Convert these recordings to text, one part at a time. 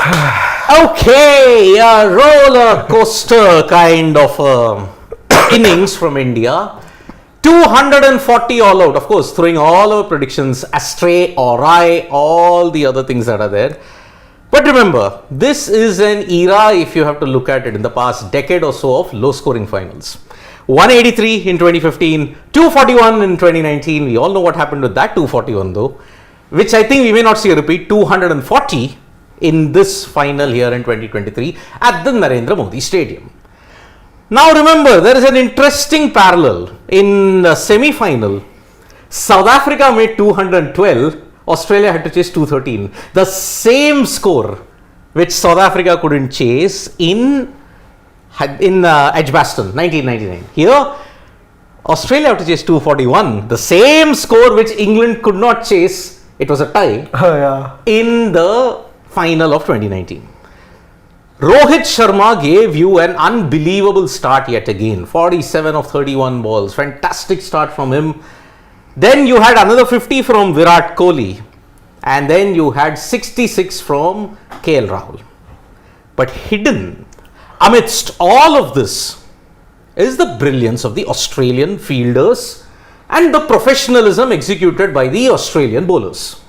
Okay, a roller coaster kind of innings from India. 240 all out, of course, throwing all our predictions astray or awry, all the other things that are there. But remember, this is an era, if you have to look at it in the past decade or so, of low scoring finals. 183 in 2015, 241 in 2019. We all know what happened with that 241 though, which I think we may not see a repeat. 240 in this final here in 2023 at the Narendra Modi Stadium. Now remember, there is an interesting parallel. In the semi-final, South Africa made 212, Australia had to chase 213. The same score which South Africa couldn't chase in Edgbaston, 1999. Here, Australia had to chase 241. The same score which England could not chase, it was a tie, in the final of 2019. Rohit Sharma gave you an unbelievable start yet again. 47 of 31 balls. Fantastic start from him. Then you had another 50 from Virat Kohli. And then you had 66 from Rahul. But hidden amidst all of this is the brilliance of the Australian fielders and the professionalism executed by the Australian bowlers.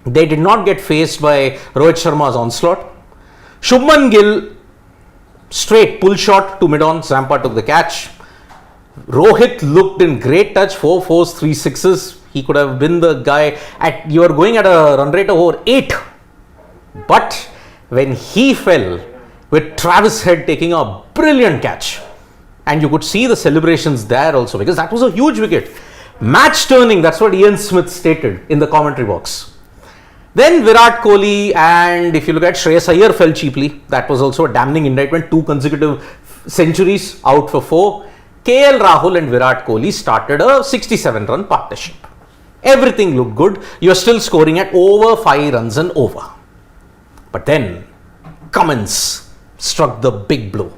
They did not get faced by Rohit Sharma's onslaught. Shubman Gill, straight pull shot to mid-on, Zampa took the catch. Rohit looked in great touch, 4 fours, 3 sixes. He could have been the guy you are going at a run rate of over 8. But when he fell, with Travis Head taking a brilliant catch, and you could see the celebrations there also, because that was a huge wicket. Match turning, that's what Ian Smith stated in the commentary box. Then Virat Kohli, and if you look at Shreyas Iyer, fell cheaply. That was also a damning indictment. 2 consecutive centuries, out for 4. Rahul and Virat Kohli started a 67-run partnership. Everything looked good. You are still scoring at over 5 runs and over. But then Cummins struck the big blow.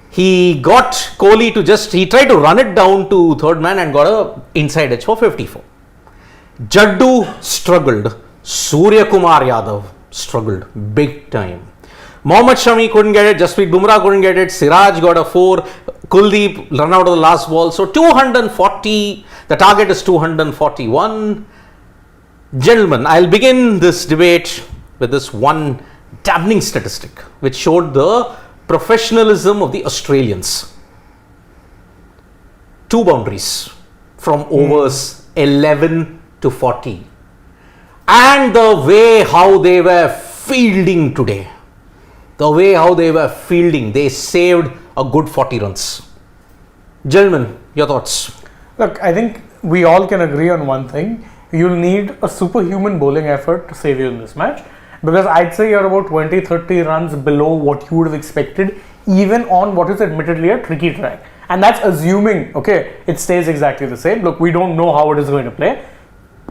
He got Kohli to he tried to run it down to third man and got a inside edge for 54. Jaddu struggled. Suryakumar Yadav struggled big time. Mohammad Shami couldn't get it. Jasprit Bumrah couldn't get it. Siraj got a 4. Kuldeep run out of the last ball. So 240. The target is 241. Gentlemen, I'll begin this debate with this one damning statistic which showed the professionalism of the Australians. 2 boundaries from overs 11 to 40. And the way how they were fielding today, they saved a good 40 runs. Gentlemen, your thoughts? Look, I think we all can agree on one thing. You'll need a superhuman bowling effort to save you in this match, because I'd say you're about 20-30 runs below what you would have expected, even on what is admittedly a tricky track. And that's assuming, okay, it stays exactly the same. Look, we don't know how it is going to play.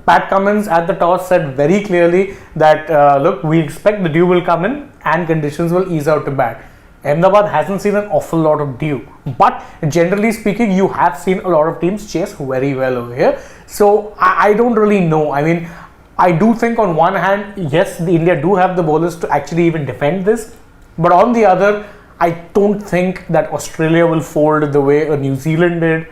Pat Cummins at the toss said very clearly that, look, we expect the dew will come in and conditions will ease out to bat. Ahmedabad hasn't seen an awful lot of dew, but generally speaking, you have seen a lot of teams chase very well over here. So I don't really know. I mean, I do think on one hand, yes, the India do have the bowlers to actually even defend this, but on the other, I don't think that Australia will fold the way a New Zealand did.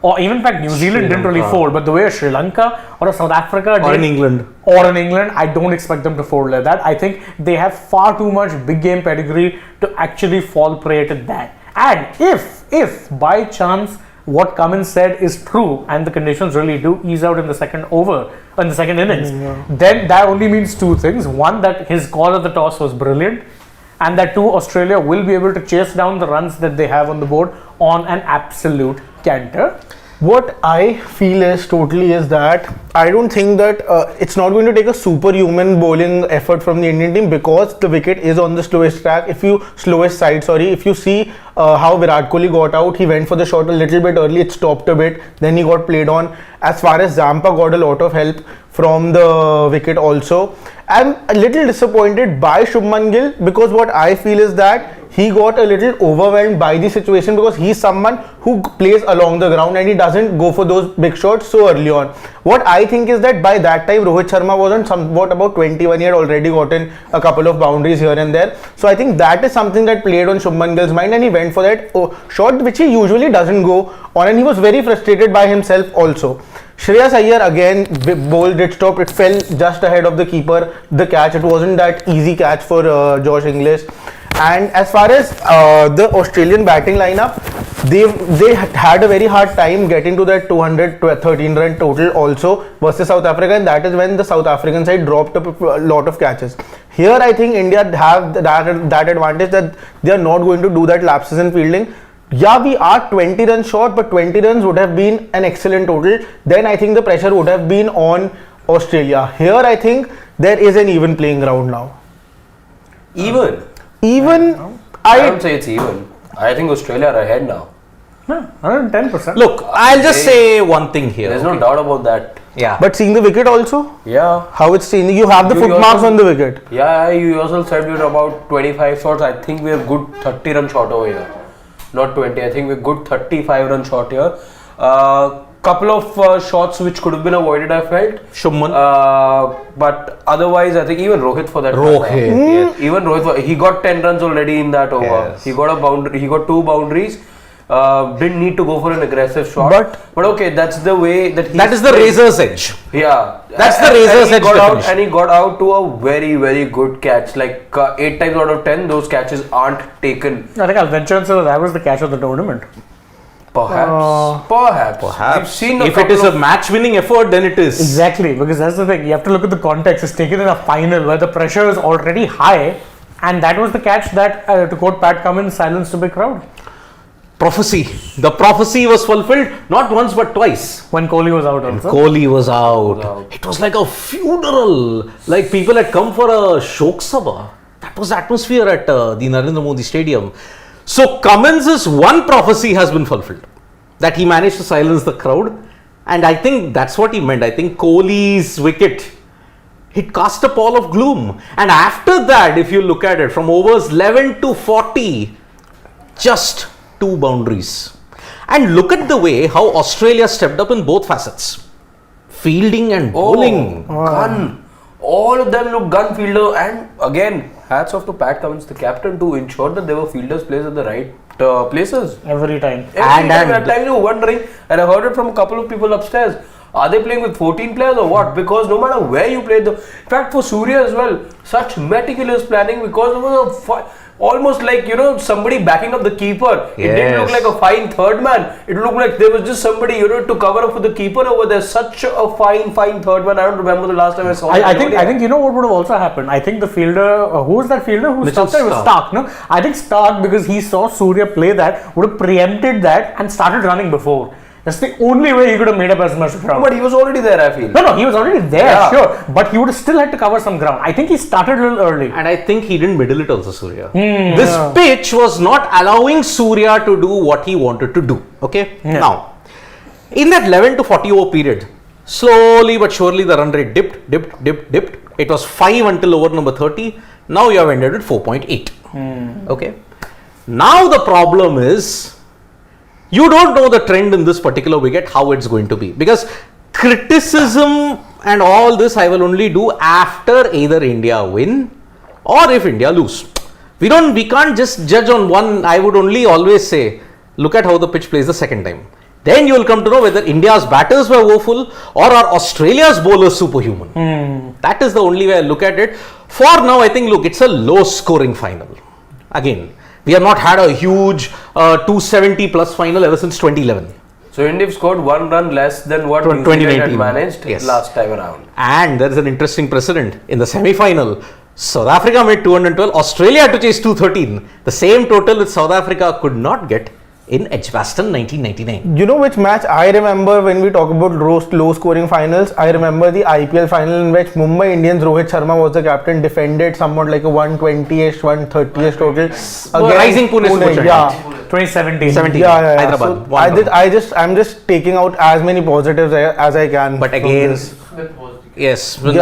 Or even in fact, New Zealand didn't really fold, but the way a Sri Lanka or a South Africa or in England, I don't expect them to fold like that. I think they have far too much big game pedigree to actually fall prey to that. And if by chance what Cummins said is true and the conditions really do ease out in the second innings, then that only means 2 things. One, that his call of the toss was brilliant, and that 2, Australia will be able to chase down the runs that they have on the board on an absolute canter. What I feel is that I don't think that it's not going to take a superhuman bowling effort from the Indian team, because the wicket is on the slowest side. If you see how Virat Kohli got out, he went for the shot a little bit early, it stopped a bit, then he got played on. As far as Zampa got a lot of help from the wicket also. I'm a little disappointed by Shubman Gill, because what I feel is that he got a little overwhelmed by the situation because he's someone who plays along the ground and he doesn't go for those big shots so early on. What I think is that by that time Rohit Sharma was on somewhat about 21. He had already gotten a couple of boundaries here and there. So I think that is something that played on Shubman Gill's mind, and he went for that shot which he usually doesn't go on, and he was very frustrated by himself also. Shreyas Iyer again bowled it, stopped, it fell just ahead of the keeper, the catch. It wasn't that easy catch for Josh Inglis. And as far as the Australian batting lineup, they had a very hard time getting to that 213 run total also versus South Africa, and that is when the South African side dropped a lot of catches. Here I think India have that advantage that they are not going to do that lapses in fielding. Yeah, we are 20 runs short, but 20 runs would have been an excellent total. Then I think the pressure would have been on Australia. Here I think there is an even playing ground now. Even? I don't say it's even. I think Australia are ahead now. 110%. Look, I'll just say one thing here. There's no doubt about that. Yeah. But seeing the wicket also? Yeah. How it's seen? You have the footmarks on the wicket. Yeah, you yourself said we're about 25 shots. I think we're good 30 run short over here. Not 20. I think we're good 35 run short here. Couple of shots which could have been avoided, I felt. Shubman. But otherwise, I think even Rohit for that. Rohit. Even Rohit, he got 10 runs already in that over. Yes. He got a boundary. He got 2 boundaries. Didn't need to go for an aggressive shot. But okay, that's the way that he. That is the razor's edge. Yeah, that's the razor's edge definition. And he got out to a very, very good catch. Like 8 times out of 10, those catches aren't taken. I think I'll venture and say that was the catch of the tournament. Perhaps. We've seen if it is a match-winning effort, then it is. Exactly, because that's the thing. You have to look at the context. It's taken in a final where the pressure is already high, and that was the catch that, to quote Pat Cummins, silenced a big crowd. Prophecy. The prophecy was fulfilled not once but twice. When Kohli was out also. Kohli was out. It was like a funeral. Like people had come for a Shok Sabha. That was the atmosphere at the Narendra Modi Stadium. So Cummins' one prophecy has been fulfilled. That he managed to silence the crowd. And I think that's what he meant. I think Kohli's wicket, it cast a pall of gloom. And after that, if you look at it, from overs 11 to 40, just 2 boundaries. And look at the way how Australia stepped up in both facets. Fielding and bowling. Gun. All of them look gun fielder, and again, hats off to Pat Cummins, the captain, to ensure that there were fielders placed at the right places. Every time. Every time. At times you were wondering, and I heard it from a couple of people upstairs, are they playing with 14 players or what? Because no matter where you played, in fact for Surya as well, such meticulous planning, because there was a almost like, somebody backing up the keeper. It didn't look like a fine third man. It looked like there was just somebody, to cover up for the keeper over there. Such a fine third man. I don't remember the last time I saw I think what would have also happened. I think the fielder, who was that fielder who stopped there? It was Stark. No, I think Stark, because he saw Surya play that, would have preempted that and started running before. That's the only way he could have made up as much ground. But he was already there, I feel. No, he was already there, sure. But he would have still had to cover some ground. I think he started a little early. And I think he didn't middle it also, Surya. This pitch was not allowing Surya to do what he wanted to do. Okay? Yeah. Now, in that 11 to 40 over period, slowly but surely the run rate dipped. It was 5 until over number 30. Now you have ended at 4.8. Okay? Now the problem is, you don't know the trend in this particular wicket, how it's going to be. Because criticism and all this I will only do after either India win or if India lose. We can't just judge on one. I would only always say, look at how the pitch plays the second time. Then you will come to know whether India's batters were woeful or are Australia's bowlers superhuman. That is the only way I look at it. For now, I think, look, it's a low scoring final. Again, we have not had a huge 270 plus final ever since 2011. So India scored 1 run less than what New Zealand had managed last time around. And there is an interesting precedent. In the semi-final, South Africa made 212, Australia had to chase 213. The same total which South Africa could not get in Edgbaston 1999. You know which match I remember when we talk about low scoring finals? I remember the IPL final in which Mumbai Indians, Rohit Sharma was the captain, defended somewhat like a 120ish, 130ish total. Rising Pune Super Giants. Yeah. 2017. Hyderabad. So I'm just taking out as many positives as I can. But again, yes, Smith.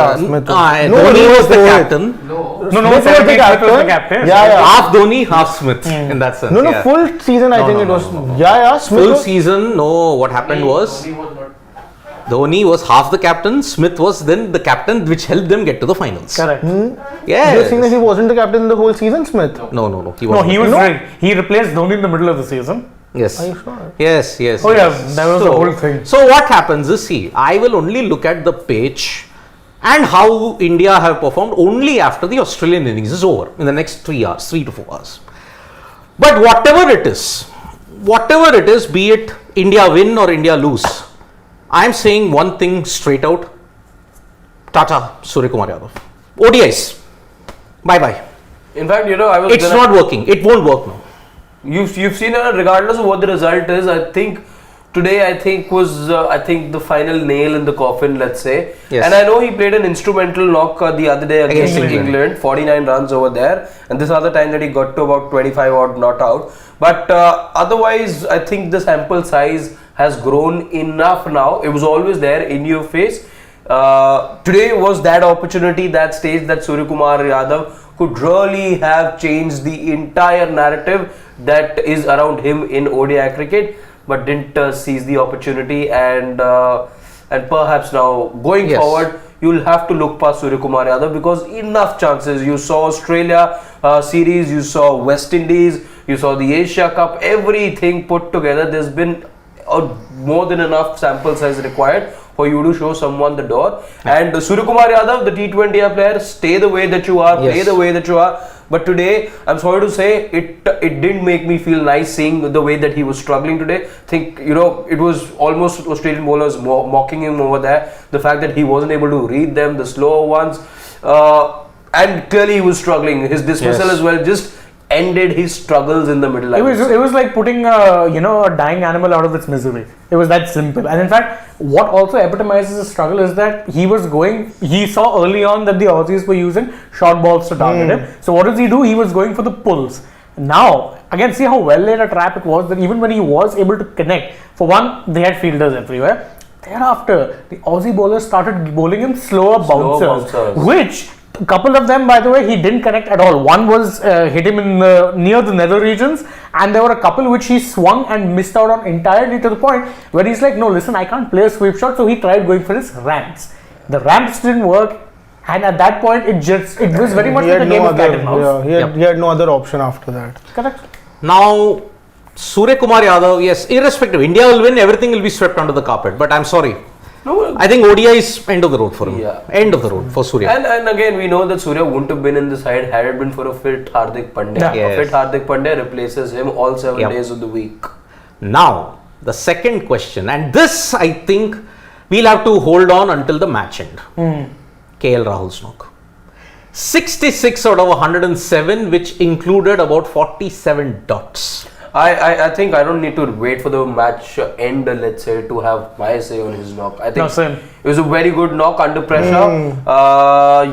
Dhoni was the captain. No, Smith was the 78 captain. was the captain. Yeah. Half Dhoni, half Smith in that sense. No, yeah. full season I think it was. Yeah, Smith Full was, season, no, what happened was Dhoni was half the captain, Smith was then the captain, which helped them get to the finals. Correct. Yeah. You're saying that he wasn't the captain the whole season, Smith? No, he No, wasn't. he was right. He replaced Dhoni in the middle of the season. Yes. Are you sure? Yes. Oh yeah, yes. that was the whole thing. So what happens is, see, I will only look at the pitch and how India have performed only after the Australian innings is over in the next 3 to 4 hours. But whatever it is, be it India win or India lose, I am saying one thing straight out. Tata, Suryakumar Yadav. ODIs. Bye. In fact, I was. It's not working. It won't work now. You've seen regardless of what the result is. I think today was the final nail in the coffin. Let's say. Yes. And I know he played an instrumental knock the other day against Against England. 49 runs over there, and this other time that he got to about 25 odd not out. But otherwise, I think the sample size has grown enough now. It was always there in your face. Today was that opportunity, that stage that Suryakumar Yadav could really have changed the entire narrative that is around him in ODI cricket, but didn't seize the opportunity, and perhaps now going forward you'll have to look past Suryakumar Yadav, because enough chances. You saw Australia series, you saw West Indies, you saw the Asia Cup, everything put together. There's been more than enough sample size required for you to show someone the door. And Suryakumar Yadav, the T20 player, stay the way that you are, play the way that you are. But today, I'm sorry to say, it didn't make me feel nice seeing the way that he was struggling today. It was almost Australian bowlers mocking him over there. The fact that he wasn't able to read them, the slower ones, and clearly he was struggling. His dismissal as well just ended his struggles in the middle. It was like putting a dying animal out of its misery. It was that simple. And in fact, what also epitomizes the struggle is that he saw early on that the Aussies were using short balls to target him. So what does he do? He was going for the pulls. Now, again, see how well laid a trap it was, that even when he was able to connect, for one, they had fielders everywhere. Thereafter, the Aussie bowlers started bowling him slower bouncers, which a couple of them, by the way, he didn't connect at all. One was hit him in near the nether regions, and there were a couple which he swung and missed out on entirely, to the point where he's like, no, listen, I can't play a sweep shot. So he tried going for his ramps. The ramps didn't work, and at that point, it was very much like a game of cat and mouse. Yeah, he had no other option after that. Correct. Now, Suryakumar Yadav, yes, irrespective, India will win, everything will be swept under the carpet. But I'm sorry. No, I think ODI is end of the road for him. Yeah. End of the road for Surya. And again, we know that Surya wouldn't have been in the side had it been for a fit Hardik Pandya. Yes. A fit Hardik Pandya replaces him all 7 days of the week. Now, the second question, and this I think we'll have to hold on until the match end. KL Rahul's knock. 66 out of 107, which included about 47 dots. I think I don't need to wait for the match end, let's say, to have my say on his knock. I think it was a very good knock under pressure.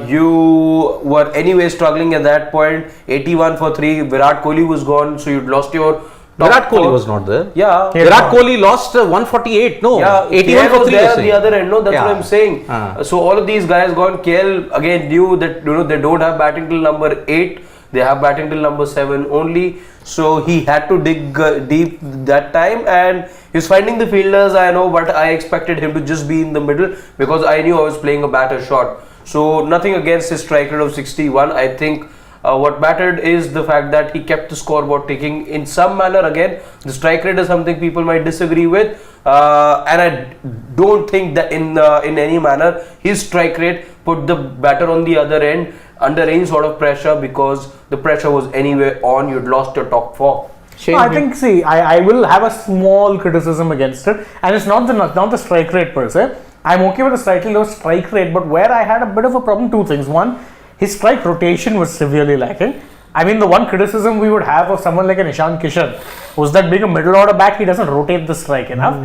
You were anyway struggling at that point. 81 for 3. Virat Kohli was gone, so you'd lost your. Virat Kohli was not there. Yeah. Virat Kohli lost 148. No. Yeah. 81 KL for 3. was there the other end. No, that's Yeah. what I'm saying. So all of these guys gone. KL again knew that they don't have batting till number 8. They have batting till number 7 only. So he had to dig deep that time, and he was finding the fielders, I know, but I expected him to just be in the middle because I knew I was playing a batter shot. So nothing against his strike rate of 61. I think what mattered is the fact that he kept the scoreboard ticking in some manner. Again, the strike rate is something people might disagree with, and I don't think that in any manner his strike rate put the batter on the other end under any sort of pressure, because the pressure was anyway on. You'd lost your top 4. I think, see, I will have a small criticism against it, and it's not the strike rate per se. I'm okay with the slightly low strike rate, but where I had a bit of a problem, 2 things. One, his strike rotation was severely lacking. I mean, the one criticism we would have of someone like an Ishan Kishan was that being a middle order bat, he doesn't rotate the strike enough.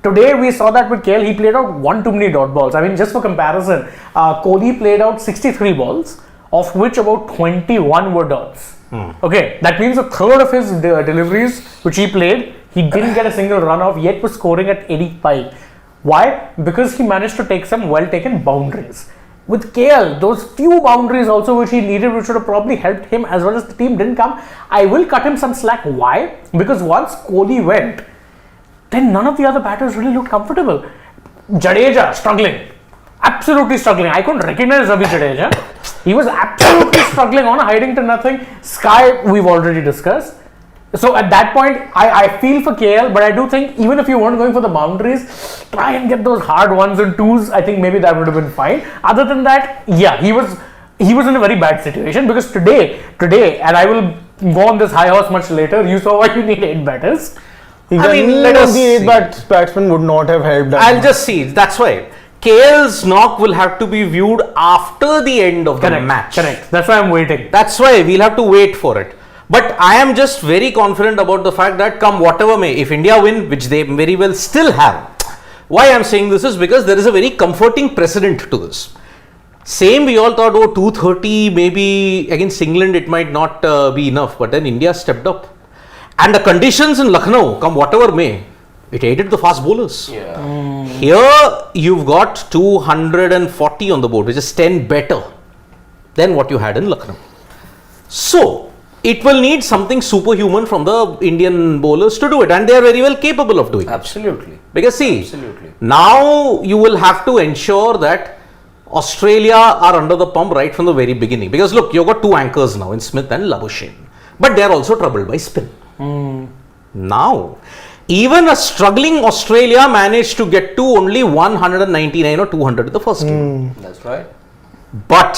Today we saw that with KL, he played out 1 too many dot balls. I mean, just for comparison, Kohli played out 63 balls, of which about 21 were dots. Okay, that means a third of his deliveries which he played, he didn't get a single run off, yet was scoring at 85. Why? Because he managed to take some well taken boundaries. with KL, those few boundaries also which he needed, which would have probably helped him as well as the team didn't come. I will cut him some slack. Why? Because once Kohli went, then none of the other batters really looked comfortable. Jadeja struggling, absolutely struggling. I couldn't recognize Ravi Jadeja. He was absolutely struggling on, hiding to nothing. Sky, we've already discussed. So at that point, I feel for KL, but I do think even if you weren't going for the boundaries, try and get those hard 1s and 2s. I think maybe that would have been fine. Other than that, yeah, he was in a very bad situation, because today, and I will go on this high horse much later, you saw why you need 8 batters. I mean, let us see. The 8 batsmen would not have helped. I'll just see. That's why KL's knock will have to be viewed after the end of the match. Correct. That's why I'm waiting. That's why we'll have to wait for it. But I am just very confident about the fact that come whatever may, if India win, which they very well still have. Why I'm saying this is because there is a very comforting precedent to this. Same, we all thought, 230 maybe against England it might not be enough, but then India stepped up. And the conditions in Lucknow, come whatever may, it aided the fast bowlers. Yeah. Here you've got 240 on the board, which is 10 better than what you had in Lucknow. So it will need something superhuman from the Indian bowlers to do it, and they are very well capable of doing it. Absolutely. Because see, Absolutely. now you will have to ensure that Australia are under the pump right from the very beginning. Because look, you've got 2 anchors now in Smith and Labuschagne, but they are also troubled by spin. Now, even a struggling Australia managed to get to only 199 or 200 in the first game. That's right. But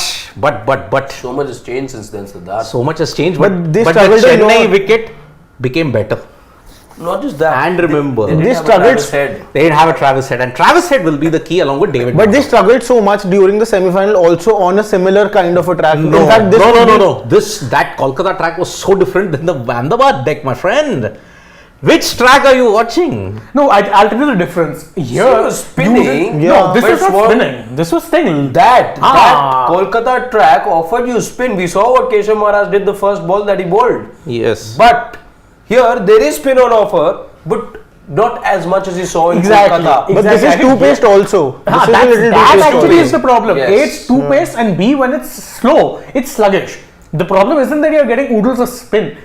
So much has changed since then, Siddharth. so much has changed. But they the struggled a Chennai lot. wicket became better. Not just that. And remember, they They didn't have a struggled- Travis Head. they didn't have a Travis Head, and Travis Head will be the key along with David. But they struggled so much during the semi-final also on a similar kind of a track. No, In fact, this no. That Kolkata track was so different than the Ahmedabad deck, my friend. Which track are you watching? No, I'll tell you the difference. Here, He was spinning. No, this but was not spinning. This was staying. That Kolkata track offered you spin. We saw what Keshav Maharaj did the first ball that he bowled. Yes. But here there is spin on offer, but not as much as you saw in Kolkata. But this is two-paced also. This is a little That two-paced actually also. is the problem. Yes. A, it's two-paced, and B, when it's slow, it's sluggish. The problem isn't that you're getting oodles of spin.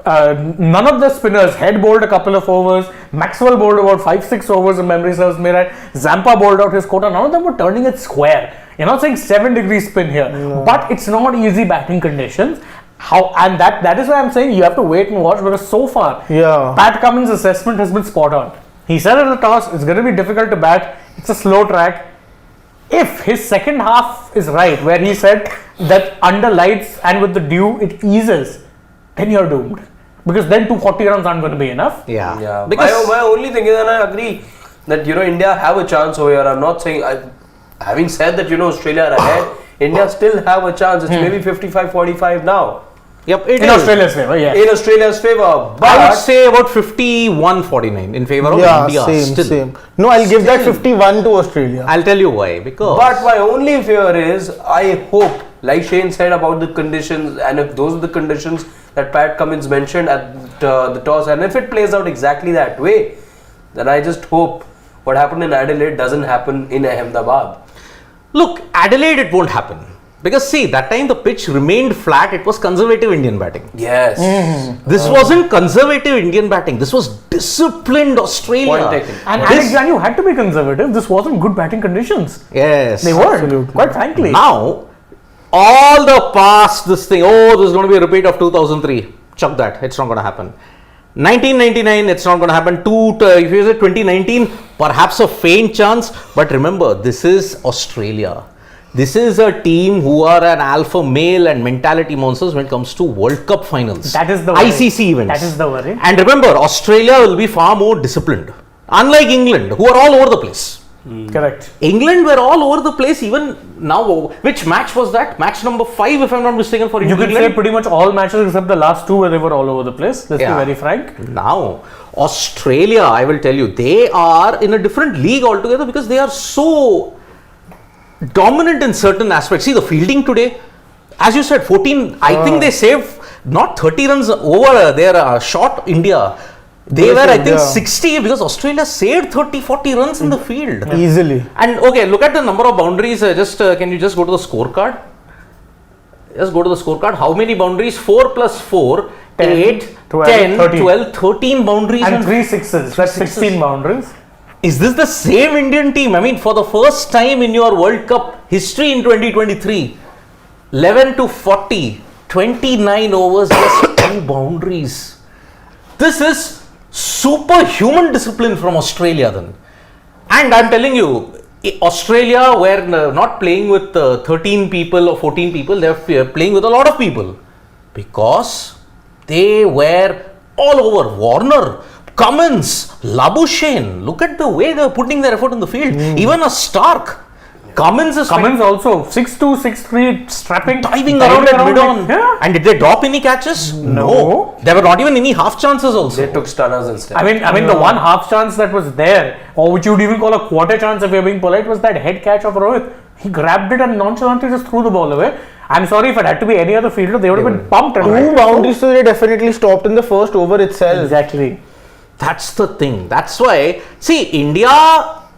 None of the spinners, Head bowled a couple of overs, Maxwell bowled about 5-6 overs, if memory serves me right, Zampa bowled out his quota. None of them were turning it square. You're not saying 7-degree spin here, but it's not easy batting conditions. And that is why I'm saying you have to wait and watch, because so far, Pat Cummins' assessment has been spot on. He said at the toss, it's going to be difficult to bat, it's a slow track. If his second half is right, where he said that under lights and with the dew it eases, then you're doomed. Because then 240 runs aren't going to be enough. Yeah. Because my only thing is, and I agree that India have a chance over here. I'm not saying, having said that Australia are ahead, India still have a chance. It's maybe 55-45 now. Yep, In Australia's favor, yes. In Australia's favor, but I would say about 51-49 in favor of India. Same. No, I'll give that 51 to Australia. I'll tell you why. Because But my only fear is, I hope, like Shane said about the conditions, and if those are the conditions that Pat Cummins mentioned at the toss, and if it plays out exactly that way, then I just hope what happened in Adelaide doesn't happen in Ahmedabad. look, Adelaide it won't happen. Because see, that time the pitch remained flat, it was conservative Indian batting. Yes. This wasn't conservative Indian batting, this was disciplined Australia. Point taken. And Alexander, you had to be conservative. This wasn't good batting conditions. Yes. They weren't, quite frankly. Now, all the past, this thing, there's going to be a repeat of 2003. Chuck that, it's not going to happen. 1999, it's not going to happen. If you say 2019, perhaps a faint chance. But remember, this is Australia. This is a team who are an alpha male and mentality monsters when it comes to World Cup finals. That is the worry. ICC events. That is the worry. And remember, Australia will be far more disciplined. Unlike England, who are all over the place. Correct. England were all over the place even now. Which match was that? Match number 5, if I'm not mistaken, for You England. could say pretty much all matches except the last 2 where they were all over the place. Let's be very frank. Now, Australia, I will tell you, they are in a different league altogether because they are so dominant in certain aspects. See, the fielding today, as you said, 14, I think they saved not 30 runs over their shot India. They were, I think, 60 because Australia saved 30-40 runs in the field. Easily. And okay, look at the number of boundaries. Can you just go to the scorecard? Just go to the scorecard. How many boundaries? 4 plus 4, 10, 8, 12, 10, 13. 12, 13 boundaries. And 3 sixes. That's 16 boundaries. Is this the same Indian team? I mean, for the first time in your World Cup history in 2023, 11 to 40, 29 overs, just 2 boundaries. This is superhuman discipline from Australia then. And I'm telling you, Australia were not playing with 13 people or 14 people, they're playing with a lot of people. Because they were all over. Warner, Cummins, Labuschagne, look at the way they're putting their effort in the field. Even a Stark. Cummins also 6'2", 6'3", strapping, diving around at mid-on. Yeah. And did they drop any catches? No. There were not even any half chances also. They took stunners instead. I mean, the one half chance that was there, or which you would even call a quarter chance if you're being polite, was that head catch of Rohit. He grabbed it and nonchalantly just threw the ball away. I'm sorry, if it had to be any other fielder, they would have been pumped. 2 boundaries, so they definitely stopped in the first over itself. Exactly. That's the thing. That's why, see, India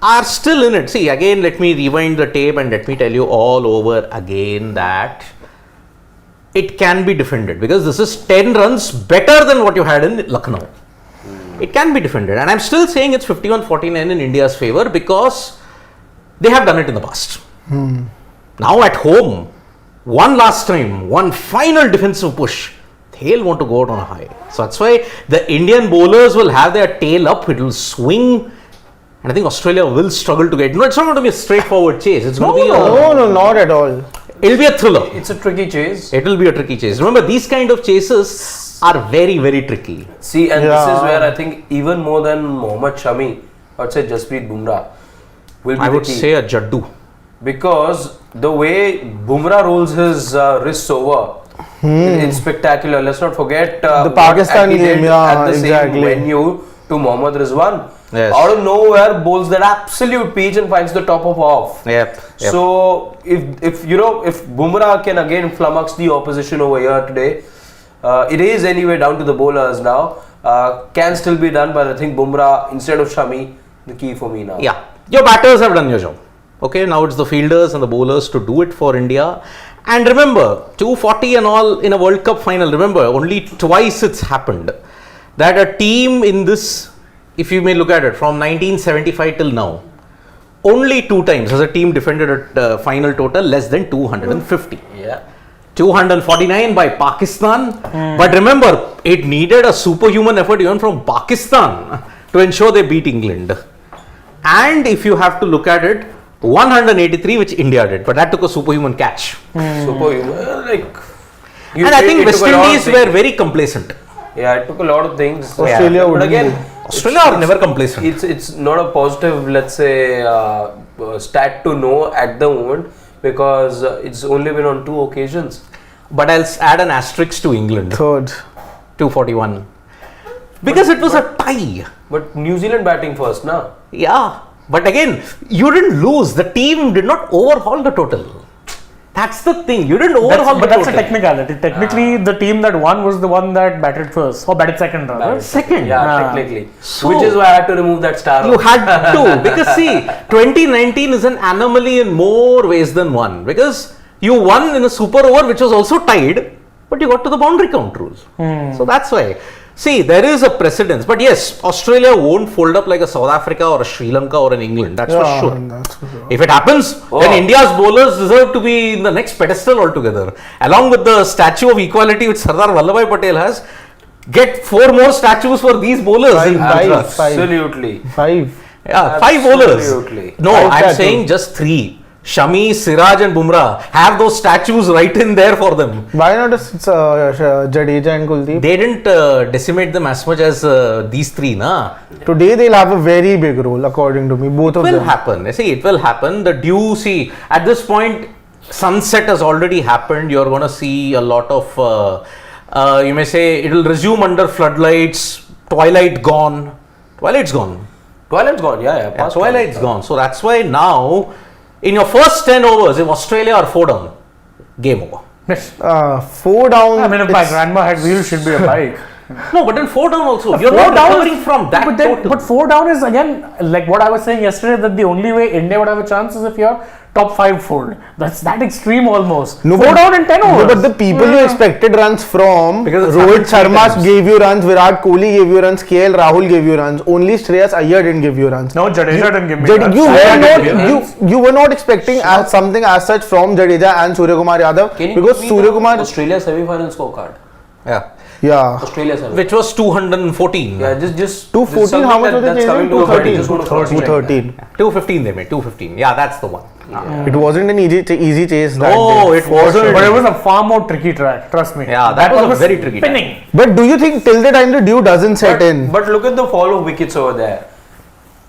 are still in it. See, again, let me rewind the tape and let me tell you all over again that it can be defended because this is 10 runs better than what you had in Lucknow. It can be defended, and I'm still saying it's 51-49 in India's favor because they have done it in the past. Now at home, one last time, one final defensive push, they'll want to go out on a high. So that's why the Indian bowlers will have their tail up, it will swing. And I think Australia will struggle to get. No, it's not going to be a straightforward chase. It's going to be No, not at all. It'll be a thriller. It's a tricky chase. It will be a tricky chase. Remember, these kind of chases are very, very tricky. See, and this is where I think even more than Mohammad Shami, I'd say Jasprit Bumrah will be I the would key. say a Jaddu. Because the way Bumrah rolls his wrists over, it's spectacular. Let's not forget The Pakistan what he game, did yeah, at the exactly. same venue to Mohammad Rizwan. Yes. Out of nowhere, bowls that absolute pitch and finds the top of off. Yep. So if Bumrah can again flummox the opposition over here today, it is anyway down to the bowlers now. Can still be done, but I think Bumrah instead of Shami, the key for me now. Yeah. Your batters have done your job. Okay, now it's the fielders and the bowlers to do it for India. And remember, 240 and all in a World Cup final, remember, only twice it's happened that a team in this, if you may look at it, from 1975 till now, only 2 times has a team defended a final total less than 250. Yeah. 249 by Pakistan. But remember, it needed a superhuman effort even from Pakistan to ensure they beat England. And if you have to look at it, 183 which India did, but that took a superhuman catch. Superhuman, And I think West Indies were very complacent. Yeah, it took a lot of things. Australia But would again, Australia are never complacent. It's not a positive, let's say, stat to know at the moment because it's only been on 2 occasions. But I'll add an asterisk to England. Third. 241. Because it was a tie. But New Zealand batting first, na? Yeah. But again, you didn't lose. The team did not overhaul the total. That's the thing. You didn't overhaul the But that's total. a technicality. Technically, the team that won was the one that batted first, or batted second rather. Second. Yeah, technically. So- Which is why I had to remove that star. You had to. Because see, 2019 is an anomaly in more ways than one. Because you won in a super over which was also tied, but you got to the boundary count rules. So that's why. See, there is a precedence. But yes, Australia won't fold up like a South Africa or a Sri Lanka or an England. That's for sure. That's for sure. If it happens, then India's bowlers deserve to be in the next pedestal altogether. Along with the statue of equality which Sardar Vallabhbhai Patel has, get 4 more statues for these bowlers. in Gujarat. Absolutely. 5. Yeah, 5 bowlers. Absolutely. No, 5 I'm statues. saying just 3. Shami, Siraj and Bumrah have those statues right in there for them. Why not Jadeja and Kuldeep? They didn't decimate them as much as these 3, na? Today they'll have a very big role, according to me. Both of It will them. happen. See, it will happen. The due, see, at this point, sunset has already happened. You're going to see a lot of, you may say, it will resume under floodlights, twilight gone. Twilight's gone. Twilight's gone, yeah. Yeah, Past twilight's gone. So that's why now, in your first 10 overs, if Australia are 4 down, game over. 4 down. I mean, if my grandma had wheels, she'd be a bike. No, but then 4 down also. You're Four not down recovering is- from that total. But 4 down is again like what I was saying yesterday, that the only way India would have a chance is if you're top 5 fold. That's that extreme almost. No, 4 but- down in 10 overs. No, but the people you expected runs from, Because it's Rohit happened three Sharma times. gave you runs, Virat Kohli gave you runs, KL Rahul gave you runs. Only Shreyas Iyer didn't give you runs. No, Jadeja didn't give me Jade- runs. you Shaya were didn't not give me runs. you were not expecting as something as such from Jadeja and Suryakumar Yadav, Can you because give me the Suryakumar, Australia semi-final scorecard? Yeah. yeah, Australia semi. Which was 214. Yeah, just 214. How much was it? that's coming to a 213. just want to cross-check. 213. 215 they made. 215. Yeah, that's the one. It wasn't an easy chase. That No, day. it wasn't. But it was a far more tricky track, trust me. Yeah, that was a very tricky track. spinning. But do you think till the time the dew doesn't set in? But look at the fall of wickets over there.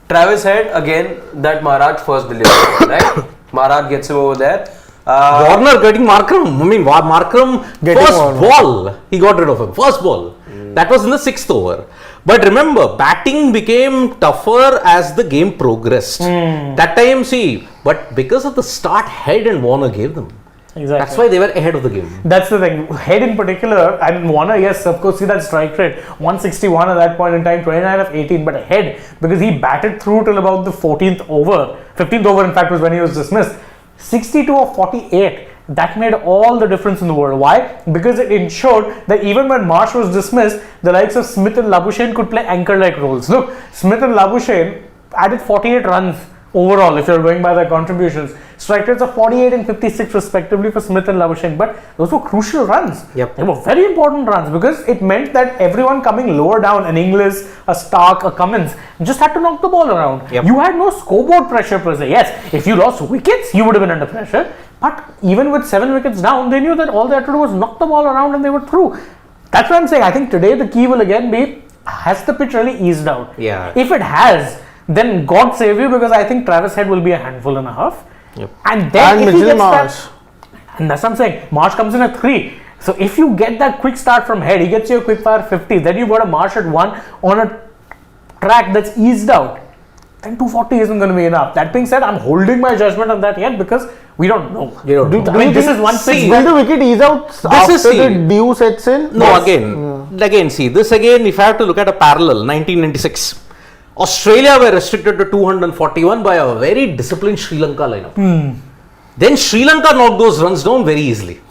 Travis Head, again, that Maharaj first delivery, right? Maharaj gets him over there. Warner getting Markram. I mean, Markram Getting first Warner. ball, he got rid of him. First ball. That was in the 6th over. But remember, batting became tougher as the game progressed. That time, see, but because of the start Head and Warner gave them. Exactly. That's why they were ahead of the game. That's the thing. Head in particular, and Warner, yes, of course, see that strike rate 161 at that point in time, 29 of 18. But Head, because he batted through till about the 14th over, 15th over, in fact, was when he was dismissed. 62 of 48. That made all the difference in the world. Why? Because it ensured that even when Marsh was dismissed, the likes of Smith and Labuschagne could play anchor-like roles. Look, Smith and Labuschagne added 48 runs overall, if you're going by their contributions. Strike rates of 48 and 56 respectively for Smith and Labuschagne. But those were crucial runs. Yep. They were very important runs because it meant that everyone coming lower down, an Inglis, a Stark, a Cummins, just had to knock the ball around. Yep. You had no scoreboard pressure per se. Yes, if you lost wickets, you would have been under pressure. But even with 7 wickets down, they knew that all they had to do was knock the ball around and they were through. That's what I'm saying. I think today the key will again be, has the pitch really eased out? Yeah. If it has, then God save you, because I think Travis Head will be a handful and a half. Yep. And then And if he Mitchell gets Marsh. that, and that's what I'm saying, Marsh comes in at 3. So if you get that quick start from Head, he gets you a quick fire 50, then you got a Marsh at 1 on a track that's eased out, then 240 isn't going to be enough. That being said, I'm holding my judgment on that yet because we don't know. We don't know. I mean, this is one See, pitch Will that the wicket ease out after is the- the dew sets in? No, again, see, this again, if I have to look at a parallel, 1996. Australia were restricted to 241 by a very disciplined Sri Lanka lineup. Then Sri Lanka knocked those runs down very easily.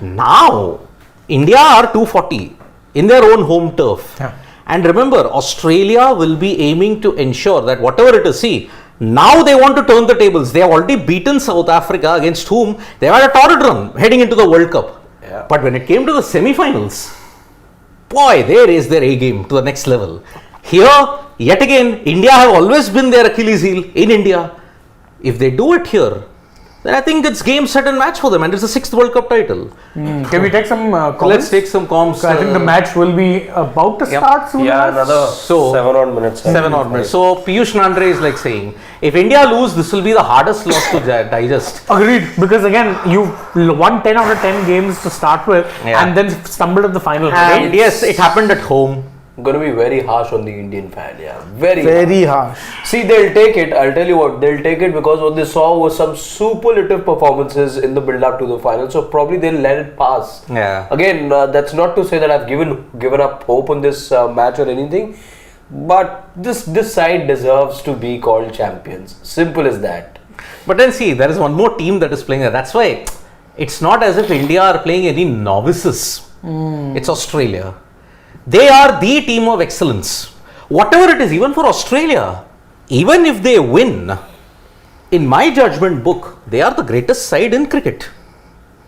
Now, India are 240 in their own home turf. Yeah. And remember, Australia will be aiming to ensure that whatever it is, see, now they want to turn the tables. They have already beaten South Africa, against whom they had a torrid run heading into the World Cup. Yeah. But when it came to the semi-finals, boy, they raised their A game to the next level. Here, yet again, India have always been their Achilles heel in India. If they do it here, then I think it's game, set and match for them, and it's the 6th World Cup title. Can we take some comments? Let's take some comms. I think the match will be about to Yep. start soon. Yeah, enough. another So- 7 odd minutes. 7 odd minutes. So Piyush Nandre is like saying, if India lose, this will be the hardest loss to digest. Agreed, because again, you won 10 out of 10 games to start with, Yeah. and then stumbled at the final. And yes, it happened at home. Going to be very harsh on the Indian fan, yeah. Very harsh. See, they'll take it. I'll tell you what, they'll take it because what they saw was some superlative performances in the build-up to the final. So probably they'll let it pass. Yeah. Again, that's not to say that I've given up hope on this match or anything, but this side deserves to be called champions. Simple as that. But then see, there is one more team that is playing there. That's why it's not as if India are playing any novices. It's Australia. They are the team of excellence. Whatever it is, even for Australia, even if they win, in my judgment book, they are the greatest side in cricket.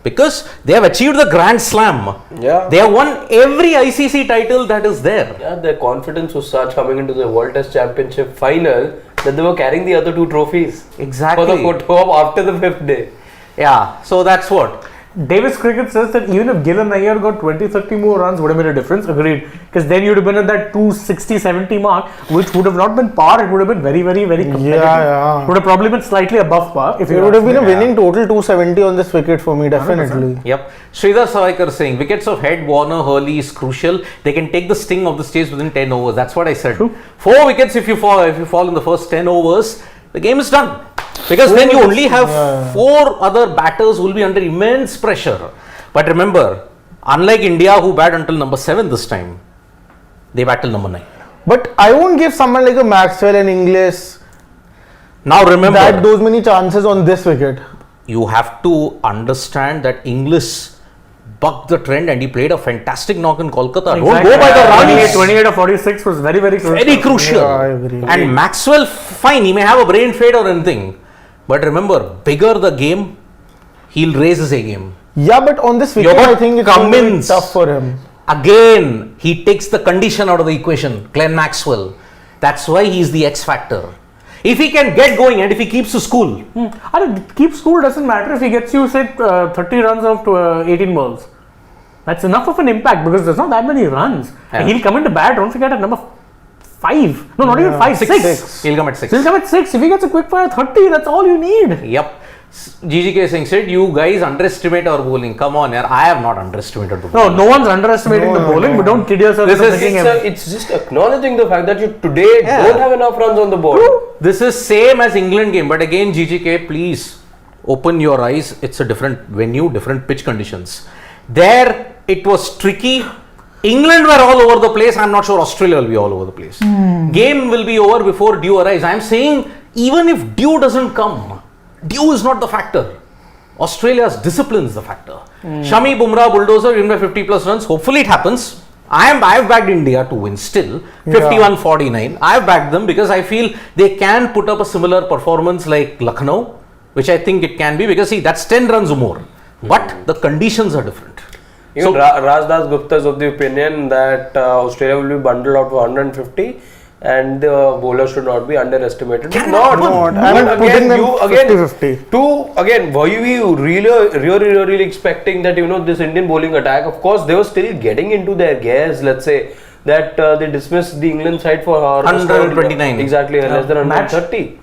Because they have achieved the Grand Slam. Yeah. They have won every ICC title that is there. Yeah, their confidence was such coming into the World Test Championship final that they were carrying the other 2 trophies. Exactly. For the photo op after the 5th day. Yeah, so that's what. Davis Cricket says that even if Gill and Nair got 20-30 more runs, would have made a difference. Agreed. Because then you'd have been at that 260-70 mark, which would have not been par. It would have been very, very, very competitive. Yeah. Would have probably been slightly above par. If It you would have been a ask me. winning total 270 on this wicket for me, definitely. Yep. Sridhar Savaikar saying wickets of Head, Warner, Hurley is crucial. They can take the sting of the chase within 10 overs. That's what I said. True. 4 wickets if you fall in the first 10 overs, the game is done. Because then you only have 4 other batters who will be under immense pressure. But remember, unlike India who bat until number 7 this time, They bat till number 9. But I won't give someone like a Maxwell and Inglis Now remember, that those many chances on this wicket. you have to understand that English bucked the trend and he played a fantastic knock in Kolkata. Don't go by the runs. 28 or 46 was very, very close. Very crucial. Yeah, I agree. And Maxwell, fine, he may have a brain fade or anything. But remember, bigger the game, he'll raise his A game. Yeah, but on this wicket, You've got I think it's going to be Cummins. tough for him. Again, he takes the condition out of the equation. Glenn Maxwell. That's why he's the X factor. If he can get going and if he keeps to school. Keep score doesn't matter if he gets you, say, 30 runs of 18 balls. That's enough of an impact because there's not that many runs. Yeah. He'll come into bat, don't forget, at number 5. No, not even 5, 6. He'll come at 6. He'll come at 6. If he gets a quick fire 30, that's all you need. Yep. GGK Singh said, you guys underestimate our bowling. Come on, yaar. I have not underestimated the bowling. No one's underestimating the bowling, but don't kid yourself into thinking It's just acknowledging the fact that you today don't have enough runs on the board. This is same as England game. But again, GGK, please open your eyes. It's a different venue, different pitch conditions. There, it was tricky. England were all over the place. I'm not sure Australia will be all over the place. Game will be over before dew arrives. I'm saying, even if dew doesn't come, dew is not the factor. Australia's discipline is the factor. Shami, Bumrah, Bulldozer win by 50 plus runs. Hopefully it happens. I've backed India to win still. 51-49. I've backed them because I feel they can put up a similar performance like Lucknow, which I think it can be because see, that's 10 runs more. But the conditions are different. Even Rajdas Gupta is of the opinion that Australia will be bundled out for 150 and the bowler should not be underestimated. I'm putting them 50-50. Were you really expecting that this Indian bowling attack? Of course, they were still getting into their gears. Let's say that they dismissed the England side for 129. Exactly, less than 130.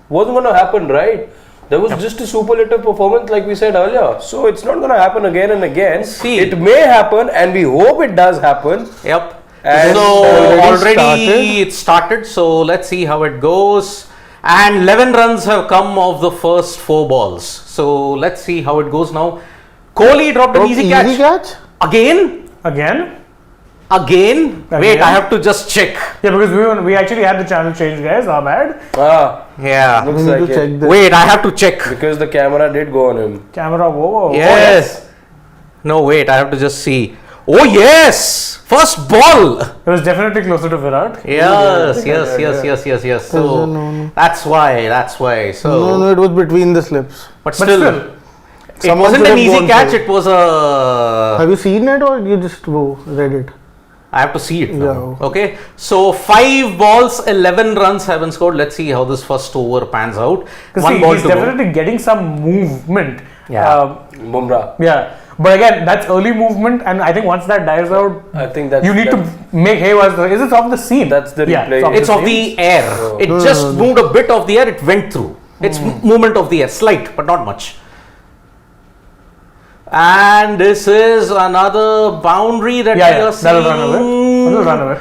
Wasn't going to happen, right? There was just a superlative performance, like we said earlier. So it's not going to happen again and again. See, it may happen, and we hope it does happen. Yep. And so already it started. So let's see how it goes. And 11 runs have come of the first 4 balls. So let's see how it goes now. Kohli dropped an easy catch. Again. Wait, I have to just check. Yeah, because we actually had the channel change, guys. Our bad. Yeah. Looks like it. Wait, I have to check. Because the camera did go on him. Camera, whoa. Yes. No, wait, I have to just see. Oh, yes. First ball. It was definitely closer to Virat. Yes. So that's why. So No, it was between the slips. But still. It wasn't an easy catch. It was a. Have you seen it or you just read it? I have to see it now. Yeah. Okay. So 5 balls, 11 runs have been scored. Let's see how this first over pans out. One ball he's definitely getting some movement. Yeah. Bumrah. Yeah. But again, that's early movement, and I think once that dies out, I think that you need to make hay. Is it off the seam? That's the replay. It's of the air. It just moved a bit of the air. It went through. It's movement of the air, slight, but not much. And this is another boundary that we are seeing. That'll run away.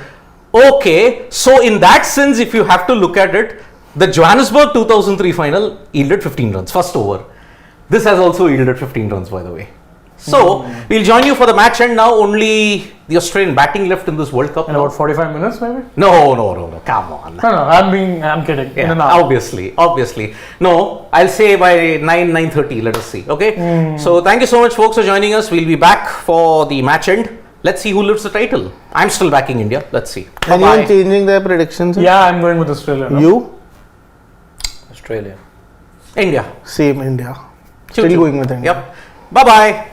Okay, so in that sense, if you have to look at it, the Johannesburg 2003 final yielded 15 runs, first over. This has also yielded 15 runs, by the way. So, we'll join you for the match, and now only the Australian batting left in this World Cup. In about 45 minutes, maybe? No, come on. No, I'm kidding. Yeah, obviously. No, I'll say by 9:30, let us see. Okay? So, thank you so much, folks, for joining us. We'll be back for the match end. Let's see who lifts the title. I'm still backing India. Let's see. Anyone changing their predictions? Yeah, I'm going with Australia. No? You? Australia. India. Same India. Still going with India. Yep. Bye-bye.